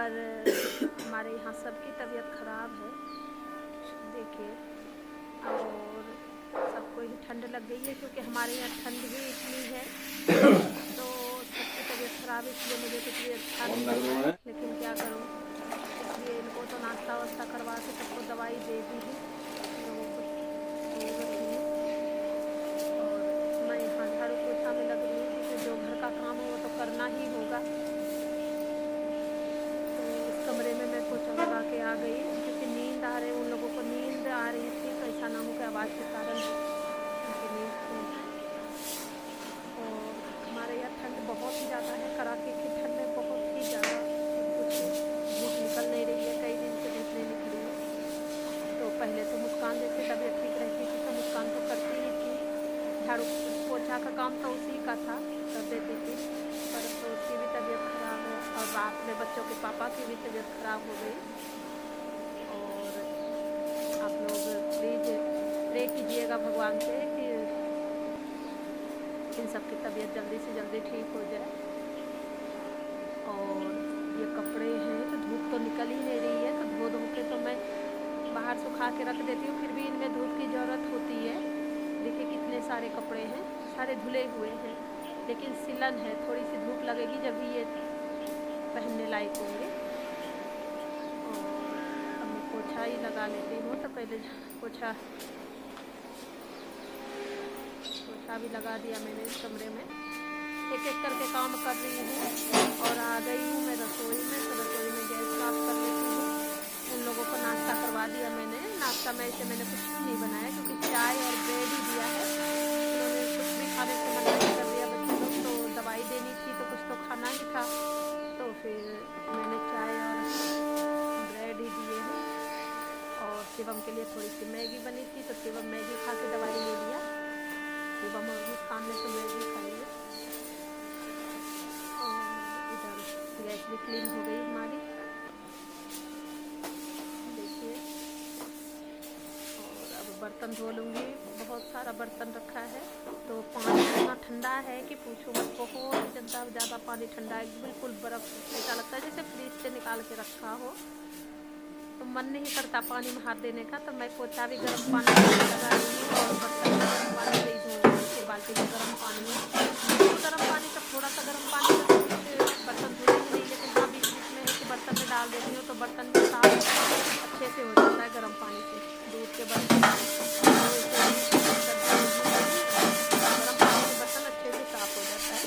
और हमारे यहाँ सबकी तबीयत ख़राब है देखिए, और सबको ही ठंड लग गई है क्योंकि हमारे यहाँ ठंड भी इतनी है तो सबकी तबीयत ख़राब है। इसलिए मुझे कुछ भी अच्छा नहीं लग रहा है, लेकिन क्या करूँ, इसलिए इनको तो नाश्ता वास्ता करवा के सबको दवाई दे दी है, लोगों को ज़रूरत नहीं है। और मैं यहाँ झाड़ू पोछा में लग रही हूँ क्योंकि जो घर का काम है वो तो करना ही होगा। तो इस कमरे में मैं पोछा लगा के आ गई क्योंकि नींद आ रही, उन लोगों को नींद आ रही थी, तो ऐसा ना हो कि आवाज़ के कारण उनकी नींद खुल जाए। और हमारे यहाँ ठंड बहुत ही ज़्यादा है, कड़ाके की ठंड है बहुत ही ज़्यादा, कुछ धूप निकल नहीं रही है, कई दिन से धूप नहीं निकली है। तो पहले तो मुस्कान जैसे तबीयत ठीक रहती थी तो मुस्कान तो करती ही थी, झाड़ू पोछा का काम तो उसी का था, कर देती थी, पर तो उसकी भी तबीयत ख़राब है और रात में बच्चों के पापा की भी तबीयत ख़राब हो गई। और आप लोग प्लीज़ प्रे कीजिएगा भगवान से कि इन सब की तबीयत जल्दी से जल्दी ठीक हो जाए। और ये कपड़े हैं तो धूप तो निकल ही नहीं रही है, तो धो धो के तो मैं बाहर सुखा के रख देती हूँ, फिर भी इनमें धूप की ज़रूरत होती है। देखिए कितने सारे कपड़े हैं, सारे धुले हुए हैं, लेकिन सिलन है, थोड़ी सी धूप लगेगी जब भी ये पहनने लायक होंगे। और अब मैं पोछा ही लगा लेती हूँ, तो पहले पोछा भी लगा दिया मैंने इस कमरे में, एक एक करके काम कर रही हूँ। और आ गई हूँ मैं रसोई में, तो रसोई में गैस साफ कर लेती हूँ। उन लोगों को नाश्ता करवा दिया मैंने, नाश्ता में ऐसे मैंने कुछ नहीं बनाया क्योंकि चाय और ब्रेड ही दिया है, उन्होंने कुछ भी खाने से मना नहीं कर दिया बच्चे लोग, तो दवाई देनी थी तो कुछ तो खाना ही था, तो फिर मैंने चाय और ब्रेड ही दिए हैं। और शिवम के लिए थोड़ी सी मैगी बनी थी तो शिवम मैगी खा के दवाई ले लिया, शिवम और मुस्कान ने तो मैगी खाई है। और इधर गैस भी क्लीन हो गई हमारी, देखिए। और अब बर्तन धो लूँगी, बहुत सारा बर्तन रखा है, तो पानी इतना ठंडा है कि पूछो मत, बहुत ज़्यादा पानी ठंडा है, बिल्कुल बर्फ़ ऐसा लगता है जैसे फ्रिज से निकाल के रखा हो, तो मन नहीं करता पानी में हाथ देने का। तो मैं पोछा भी गर्म पानी में लगा रही हूँ और बर्तन भी गर्म पानी से ही धो रही हूँ, बाल्टी में गर्म पानी में, तो गर्म पानी का थोड़ा सा गर्म पानी में बर्तन धुले ही नहीं, लेकिन हाँ बीच बीच में है कि बर्तन में डाल देती हूँ तो बर्तन भी साफ अच्छे से हो जाता है गर्म पानी से, दूध के बर्तन गर्म पानी से बर्तन अच्छे से साफ हो जाता है।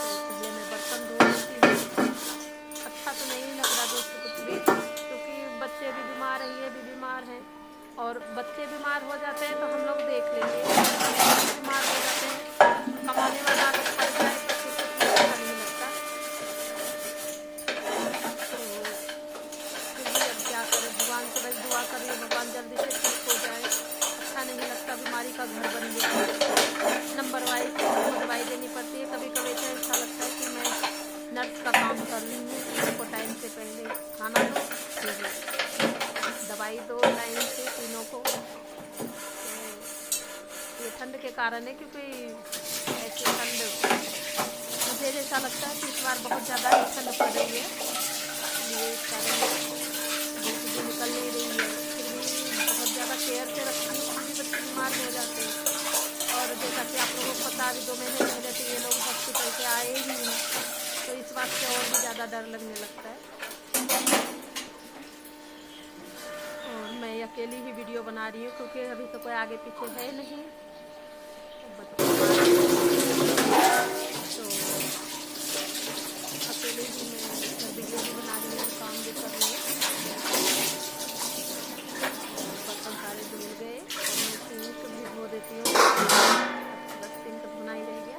तो पहले मैं बर्तन धो लेती हूँ। अच्छा तो नहीं लग रहा दोस्तों कुछ भी, क्योंकि बच्चे भी बीमार हैं, ये भी बीमार हैं, और बच्चे बीमार हो जाते हैं तो हम लोग देख लेंगे, बीमार हो जाते हैं, कमाने वाला अगर पड़ जाए तो फिर कुछ भी अच्छा नहीं लगता। तो फिर भी अब क्या करें, भगवान से बस दुआ कर रही हूँ भगवान जल्दी से ठीक हो जाए। अच्छा नहीं लगता, बीमारी का घर बन गया, नंबर वाइज दवाई देनी पड़ती है, कभी कभी तो ऐसा लगता है कि मैं नर्स का काम कर रही हूँ, उनको टाइम से पहले खाना दो, फिर दवाई दो टाइम से तीनों को। तो ये ठंड के कारण है, क्योंकि ऐसे ठंड मुझे जैसा लगता है कि इस बार बहुत ज़्यादा ही ठंड पड़ रही है, इसलिए इस कारण धूप भी निकल नहीं रही है, फिर भी बहुत ज़्यादा केयर से रखती हूँ, फिर भी बच्चे बीमार हो जाते हैं। और जैसा कि आप लोगों को पता अभी 2 महीने पहले तो ये लोग हॉस्पिटल से आए ही हैं, तो इस बात से और भी ज़्यादा डर लगने लगता है। और मैं अकेली ही वीडियो बना रही हूँ क्योंकि अभी तो कोई आगे पीछे है नहीं, बच्चे तो अकेले ही मैं वीडियो भी बना रही हूँ, काम भी कर रही हूँ। बर्तन सारे धुल गए और मैं सिंक भी धो देती हूँ, बस सिंक धोना ही रह गया।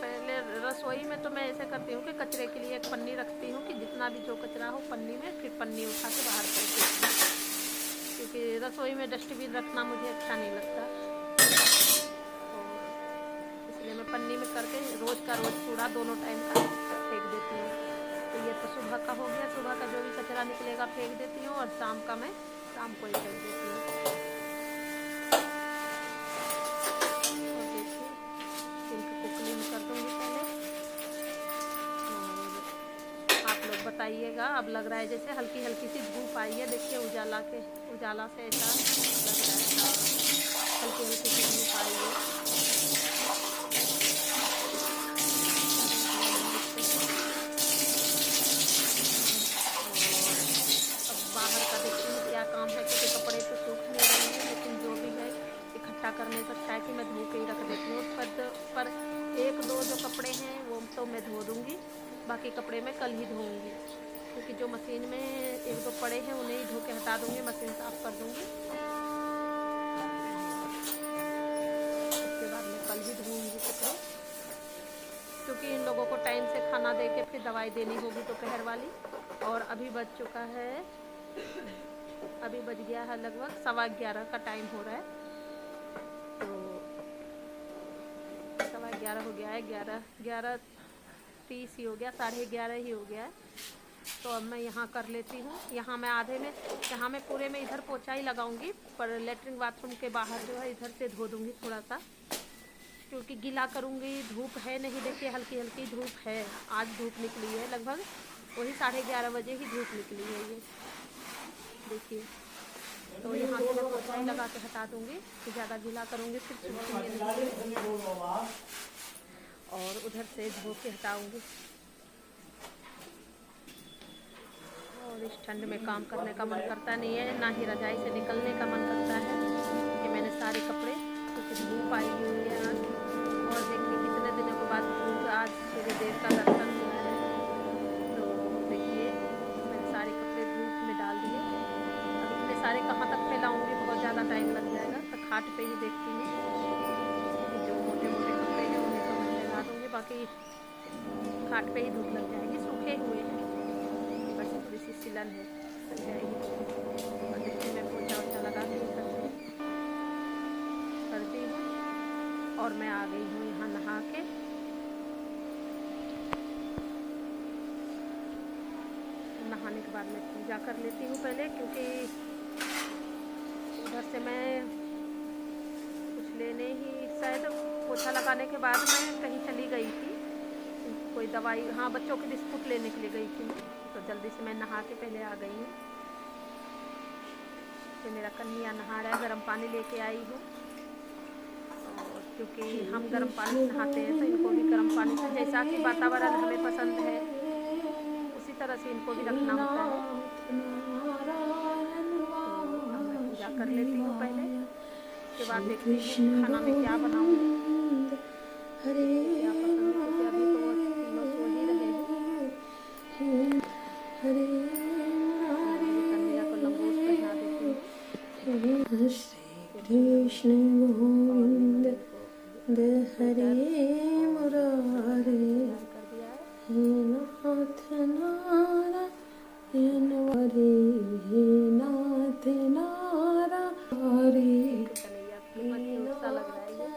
पहले रसोई में तो मैं ऐसे करती हूँ कि कचरे के लिए एक पन्नी रखती हूँ कि जितना भी जो कचरा हो पन्नी में, फिर पन्नी उठा के बाहर कर देती हूँ, क्योंकि रसोई में डस्टबिन रखना मुझे अच्छा नहीं लगता, और इसलिए मैं पन्नी में करके रोज़ का रोज़ कूड़ा दोनों टाइम का फेंक देती हूँ। तो ये तो सुबह का हो गया, सुबह का जो भी कचरा निकलेगा फेंक देती हूँ, और शाम का मैं शाम को ही फेंक देती हूँ। और देखिए सिंक को क्लीन बताइएगा। अब लग रहा है जैसे हल्की हल्की सी धूप आई है, देखिए उजाला से ऐसा लग रहा है। हाँ, हल्की हल्की सी धूप आई है। अब बाहर का देखती हूँ क्या काम है, क्योंकि कपड़े तो सूख नहीं रहे हैं, लेकिन जो भी है इकट्ठा करने से अच्छा है कि मैं धो के ही रख देती हूँ। पर एक दो जो कपड़े हैं वो तो मैं धो दूँगी, बाकी कपड़े मैं कल ही धोऊँगी, क्योंकि जो मशीन में एक दो पड़े हैं उन्हें ही धो के हटा दूँगी, मशीन साफ़ कर दूँगी। उसके बाद मैं कल ही धोऊँगी कपड़े, क्योंकि इन लोगों को टाइम से खाना दे के फिर दवाई देनी होगी दोपहर वाली। और अभी बज चुका है, अभी बज गया है लगभग 11:15 का टाइम हो रहा है। तो 11:15 हो गया है, 11:30 ही हो गया, 11:30 ही हो गया है। तो अब मैं यहाँ कर लेती हूँ। यहाँ मैं यहाँ मैं पूरे में इधर पोछा ही लगाऊंगी, पर लेटरिन बाथरूम के बाहर जो है इधर से धो दूँगी थोड़ा सा, क्योंकि गीला करूँगी। धूप है नहीं, देखिए हल्की हल्की धूप है, आज धूप निकली है, लगभग वही 11:30 बजे ही धूप निकली है ये, देखिए। तो यहाँ से मैं पोछा ही लगा के हटा दूँगी, ज़्यादा गीला करूँगी फिर सूखेंगे नहीं, और उधर से धो के हटाऊँगी। और इस ठंड में काम करने का मन करता नहीं है, ना ही रजाई से निकलने का मन करता है, कि मैंने सारे कपड़े, क्योंकि धूप आई हुई है आज, और देखिए कितने दिनों के बाद धूप, आज सूर्यदेव का दर्शन हुआ है। तो देखिए मैंने सारे कपड़े धूप में डाल दिए। अब इतने सारे कहाँ तक फैलाऊँगी, बहुत ज़्यादा टाइम लग जाएगा, तो खाट पे ही देखती हूँ। जो मोटे मोटे कपड़े हैं उन्हें तो मैं फैला दूँगी, बाकी खाट पे ही धूप लग जाएगी। सूखे हुए हैं, बस थोड़ी सी सिलन है, लग जाएगी। और देखिए मैं पोछा वोछा लगा के करती हूँ, और मैं आ गई हूँ यहाँ नहा के। नहाने के बाद मैं पूजा कर लेती हूँ पहले, क्योंकि उधर से मैं कुछ लेने ही, शायद पोछा लगाने के बाद मैं कहीं चली गई थी, कोई दवाई, हाँ बच्चों के बिस्कुट लेने के लिए गई थी मैं, तो जल्दी से मैं नहा के पहले आ गई हूँ। तो मेरा कन्हैया नहा रहा है, गर्म पानी लेके आई हूँ, और क्योंकि हम गर्म पानी से नहाते हैं तो इनको भी गर्म पानी से, जैसा कि वातावरण हमें पसंद है उसी तरह से इनको भी रखना होता है। तो मैं पूजा कर लेती हूँ पहले, उसके बाद देखती हूँ खाना में क्या बनाऊँगी, क्या पसंद है, क्योंकि अभी तो वो तीनों सो ही रहे हैं। कन्हैया को लंगोट पहना देती हूँ। कृष्ण गोविंद हरे मुरारे, हे नाथ नारायण हरे, हे नाथ नारायण, सा लग रहा है ये,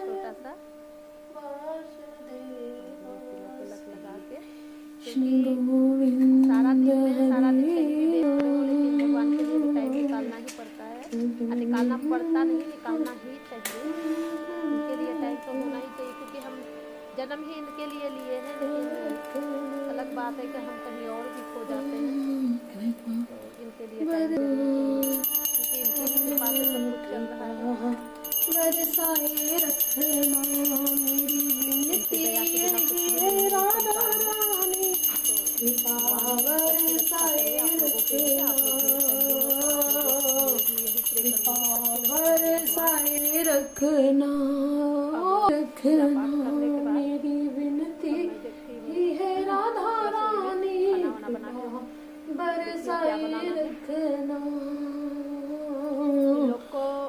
छोटा सा तिलक लगा के, क्योंकि सारा दिन कहीं भी देख रहे हो, लेकिन भगवान के लिए भी टाइम निकालना ही पड़ता है। निकालना पड़ता नहीं, निकालना ही चाहिए। इनके लिए टाइम तो होना ही चाहिए, क्योंकि हम जन्म ही इनके लिए लिए हैं, लेकिन अलग बात है कि हम कहीं और भी खो जाते हैं, तो इनके लिए टाइम जरूर चाहिए, क्योंकि इनकी ही कृपा से सब कुछ चल रहा है। बरसाए रखना मेरी विनती है राधा रानी, कृपा बरसाए रखना, कृपा बरसाए रखना, रखना मेरी विनती है राधा रानी, कृपा बरसाए रखना,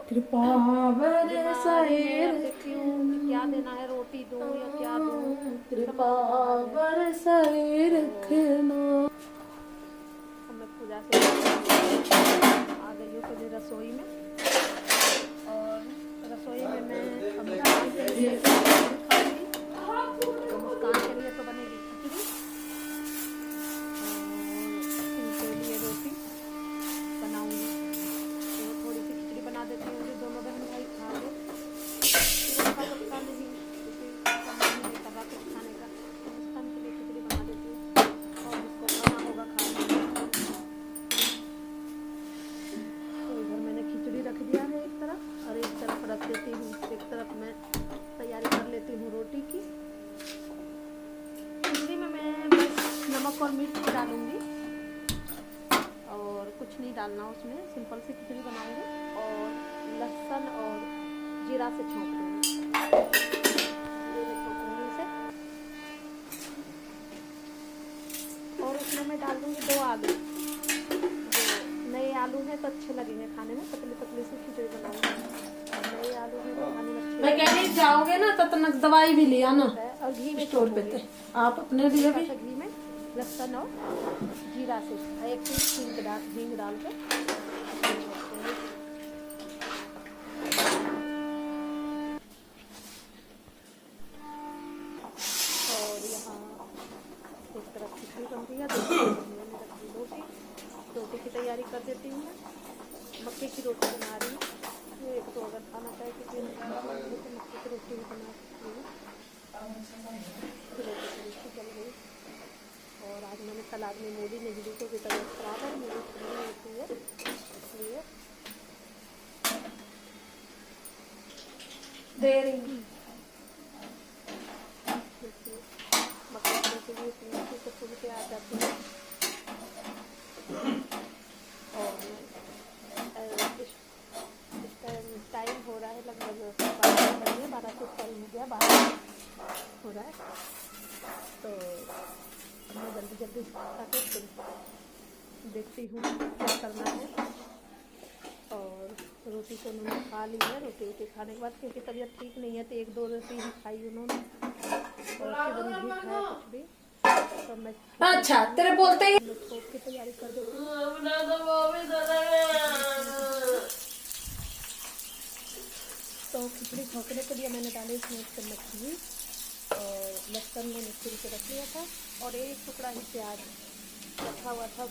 कृपा बरसाए रखना, क्या देना है, रोटी दूँ या क्या दूँ, कृपा बरसाए रखना। मैं पूजा से आ गई हूँ पहले रसोई में, और रसोई में मैं मुस्कान के लिए तो बनेगी खिचड़ी, और इनके लिए रोटी बनाऊंगी। तो थोड़ी सी खिचड़ी बना देती हूँ, जो दोनों बहन भाई खा ले, नहीं, क्योंकि मन ही नहीं कर रहा कुछ खाने का। नमक और मिर्च डालूंगी और कुछ नहीं डालना उसमें, सिंपल सी खिचड़ी बनाऊंगी और लहसुन और जीरा से छौंक दूंगी। इसे और उसमें मैं डाल दूंगी 2 आलू। जो नए आलू हैं तो अच्छे लगेंगे खाने में, पतली पतली सी खिचड़ी बनाऊंगी। नए आलू हैं तो खाने में अच्छे। मैं कह रही जाओगे ना तो तनक दवाई भी लिया ना, और घी में स्टोर पे थे आप अपने लिए भी। घी में लहसुन और जीरा से 1 चम्मच हींग डाल के और यहाँ एक तरफ खिचड़ी बन रही है, रोटी की तैयारी कर देती हूँ मैं। मक्के की रोटी बना रही हूँ। एक तो अगर खाना चाहे किसी ने तो मक्के की रोटी भी बना सकती हूँ। रोटी चल गई। और आज मैंने सलाद में मूली नहीं ली क्योंकि तबीयत खराब है, मूली ठंडी होती है इसलिए दे रही हूँ। मक्के की रोटी भी इसमें से फूल के आ जाती है। और इस टाइम हो रहा है लगभग 12 से कल हो गया, 12 हो रहा है। तो मैं जल्दी जल्दी देखती हूँ क्या करना है। और रोटी तो उन्होंने खा ली है। रोटी खाने के बाद क्योंकि तबीयत ठीक नहीं है तो 1-2 रोटी ही खाई उन्होंने और फिर नहीं खाया कुछ भी। तो मैं अच्छा तेरे बोलते ही छोड़ की तैयारी कर देती हूँ। तो खिचड़ी छोंकने के लिए मैंने डाले इसमें 1 चम्मच घी और लहसुन मैंने छिल के रख लिया था और 1 टुकड़ा ही प्याज रखा हुआ था और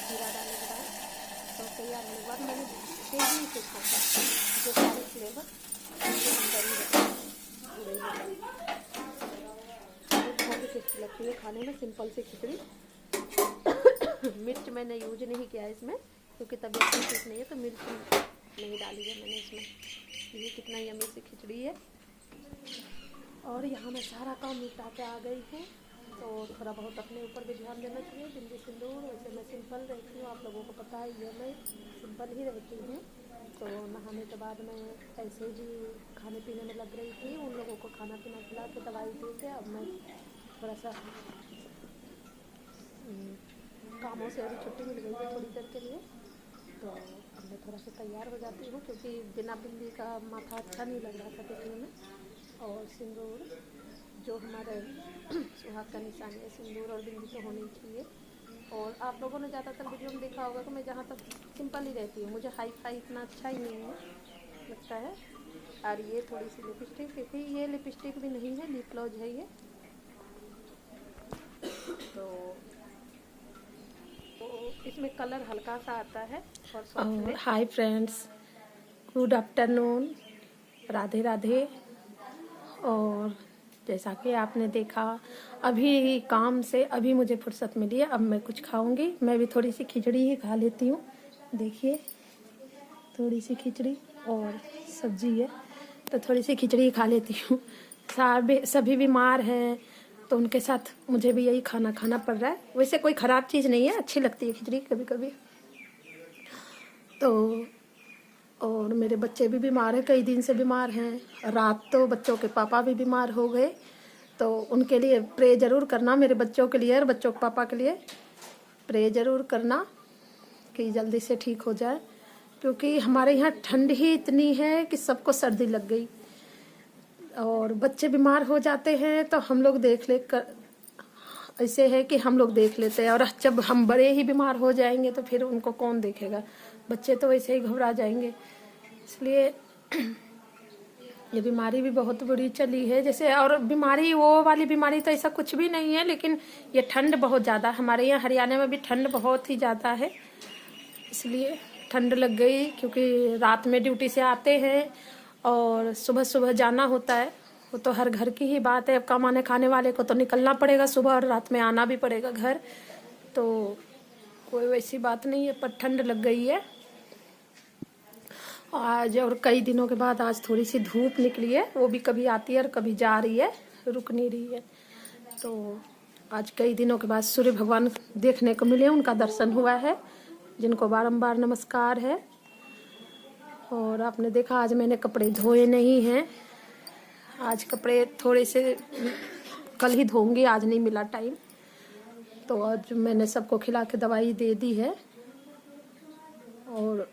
जीरा डालने के बाद तो तैयार होने के बाद मैंने तेजी से छोंका जो सारे फ्लेवर बहुत ही टेस्टी लगती है खाने में, सिंपल सी खिचड़ी। मिर्च मैंने यूज नहीं किया इसमें क्योंकि तबीयत ठीक नहीं है तो मिर्च नहीं डाली है मैंने इसमें। ये कितना यम्मी सी खिचड़ी है। और यहाँ मैं सारा काम निपटा के आ गई हूँ तो थोड़ा बहुत अपने ऊपर भी ध्यान देना चाहिए। बिंदी सिंदूर वैसे मैं सिंपल रहती हूँ, आप लोगों को पता ही है मैं सिंपल ही रहती हूँ। तो नहाने के बाद मैं ऐसे ही खाने पीने में लग रही थी, उन लोगों को खाना पीना खिला के दवाई दे के अब मैं थोड़ा सा कामों से अभी छुट्टी मिल गई है थोड़ी देर के लिए। तो अब मैं थोड़ा सा तैयार हो जाती हूँ क्योंकि बिना बिंदी का माथा अच्छा नहीं लग रहा था देखने में। और सिंदूर जो हमारे सुहाग का निशान है, सिंदूर और बिंदी तो होनी चाहिए। और आप लोगों ने ज़्यादातर वीडियो में देखा होगा कि मैं जहाँ तक सिंपल ही रहती हूँ, मुझे हाई फाई इतना अच्छा ही नहीं है लगता है। और ये थोड़ी सी लिपस्टिक, क्योंकि ये लिपस्टिक भी नहीं है, लिप ग्लॉज है ये। तो इसमें कलर हल्का सा आता है। और hi friends, good afternoon, Radhe Radhe. और जैसा कि आपने देखा अभी काम से अभी मुझे फुर्सत मिली है, अब मैं कुछ खाऊंगी। मैं भी थोड़ी सी खिचड़ी ही खा लेती हूँ। देखिए थोड़ी सी खिचड़ी और सब्जी है तो थोड़ी सी खिचड़ी खा लेती हूँ। सभी बीमार हैं तो उनके साथ मुझे भी यही खाना खाना पड़ रहा है। वैसे कोई ख़राब चीज़ नहीं है, अच्छी लगती है खिचड़ी कभी कभी। तो और मेरे बच्चे भी बीमार हैं, कई दिन से बीमार हैं। रात तो बच्चों के पापा भी बीमार हो गए तो उनके लिए प्रे ज़रूर करना, मेरे बच्चों के लिए और बच्चों के पापा के लिए प्रे ज़रूर करना कि जल्दी से ठीक हो जाए। क्योंकि हमारे यहाँ ठंड ही इतनी है कि सबको सर्दी लग गई और बच्चे बीमार हो जाते हैं तो हम लोग देख ले कर ऐसे है कि हम लोग देख लेते हैं, और जब हम बड़े ही बीमार हो जाएंगे तो फिर उनको कौन देखेगा। बच्चे तो वैसे ही घबरा जाएंगे। इसलिए ये बीमारी भी बहुत बुरी चली है। जैसे और बीमारी वो वाली बीमारी तो ऐसा कुछ भी नहीं है, लेकिन ये ठंड बहुत ज़्यादा, हमारे यहाँ हरियाणा में भी ठंड बहुत ही ज़्यादा है, इसलिए ठंड लग गई। क्योंकि रात में ड्यूटी से आते हैं और सुबह सुबह जाना होता है, वो तो हर घर की ही बात है। अब कमाने खाने वाले को तो निकलना पड़ेगा सुबह और रात में आना भी पड़ेगा घर, तो कोई वैसी बात नहीं है। पर ठंड लग गई है आज, और कई दिनों के बाद आज थोड़ी सी धूप निकली है, वो भी कभी आती है और कभी जा रही है। रुक नहीं रही है। तो आज कई दिनों के बाद सूर्य भगवान देखने को मिले, उनका दर्शन हुआ है, जिनको बारंबार नमस्कार है। और आपने देखा आज मैंने कपड़े धोए नहीं हैं, आज कपड़े थोड़े से कल ही धोऊंगी, आज नहीं मिला टाइम। तो आज मैंने सबको खिला के दवाई दे दी है। और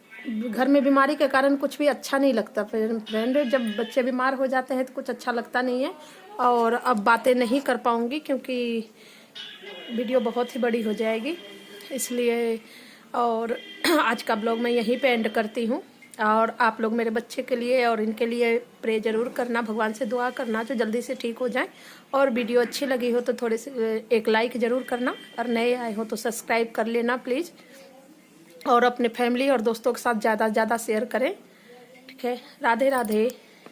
घर में बीमारी के कारण कुछ भी अच्छा नहीं लगता फ्रेंड, जब बच्चे बीमार हो जाते हैं तो कुछ अच्छा लगता नहीं है। और अब बातें नहीं कर पाऊंगी क्योंकि वीडियो बहुत ही बड़ी हो जाएगी, इसलिए। और आज का ब्लॉग मैं यहीं पे एंड करती हूँ। और आप लोग मेरे बच्चे के लिए और इनके लिए प्रे ज़रूर करना, भगवान से दुआ करना जो जल्दी से ठीक हो जाए। और वीडियो अच्छी लगी हो तो थोड़े से एक लाइक ज़रूर करना, और नए आए हो तो सब्सक्राइब कर लेना प्लीज़। और अपने फैमिली और दोस्तों के साथ ज़्यादा से ज़्यादा शेयर करें, ठीक है। राधे राधे।